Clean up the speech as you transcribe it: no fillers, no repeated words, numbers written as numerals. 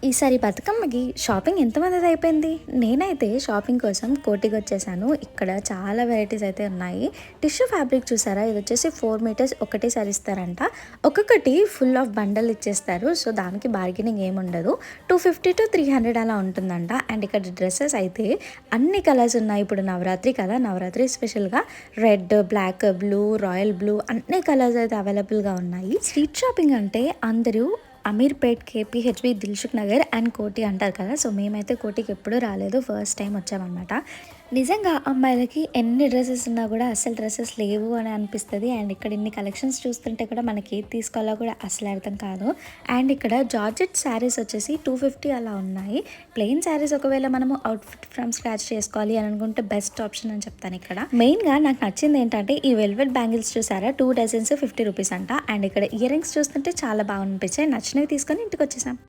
ఈసారి బతుకమ్మకి షాపింగ్ ఎంతమందిది అయిపోయింది. నేనైతే షాపింగ్ కోసం కోటికి వచ్చేసాను. ఇక్కడ చాలా వెరైటీస్ అయితే ఉన్నాయి. టిష్యూ ఫ్యాబ్రిక్ చూసారా, ఇది వచ్చేసి 4 మీటర్స్ ఒకటేసారి ఇస్తారంట. ఒక్కొక్కటి ఫుల్ ఆఫ్ బండల్ ఇచ్చేస్తారు. సో దానికి బార్గెనింగ్ ఏముండదు. 250 to 300 అలా ఉంటుందంట. అండ్ ఇక్కడ డ్రెస్సెస్ అయితే అన్ని కలర్స్ ఉన్నాయి. ఇప్పుడు నవరాత్రి కదా, నవరాత్రి స్పెషల్గా red, black, blue, royal blue అన్ని కలర్స్ అయితే అవైలబుల్గా ఉన్నాయి. స్ట్రీట్ షాపింగ్ అంటే అందరూ అమీర్పేట్, కేపీహెచ్బి, దిల్సుఖ్ నగర్ అండ్ కోటి అంటారు కదా. సో మేమైతే కోటికి ఎప్పుడూ రాలేదు, ఫస్ట్ టైం వచ్చామన్నమాట. నిజంగా అమ్మాయిలకి ఎన్ని డ్రెస్సెస్ ఉన్నా కూడా అసలు డ్రెస్సెస్ లేవు అని అనిపిస్తుంది. అండ్ ఇక్కడ ఇన్ని కలెక్షన్స్ చూస్తుంటే కూడా మనకి ఏది తీసుకోవాలో కూడా అసలు అర్థం కాదు. అండ్ ఇక్కడ జార్జెట్ శారీస్ వచ్చేసి 250 అలా ఉన్నాయి. ప్లెయిన్ శారీస్ ఒకవేళ మనము అవుట్ఫిట్ ఫ్రమ్ స్క్రాచ్ చేసుకోవాలి అని అనుకుంటే బెస్ట్ ఆప్షన్ అని చెప్తాను. ఇక్కడ మెయిన్గా నాకు నచ్చింది ఏంటంటే ఈ వెల్వెట్ బ్యాంగిల్స్ చూసారా, 2 డజన్స్ 50 రూపీస్ అంట. అండ్ ఇక్కడ ఇయర్ రింగ్స్ చూస్తుంటే చాలా బాగా అనిపించాయి. నచ్చినవి తీసుకొని ఇంటికి వచ్చేసాం.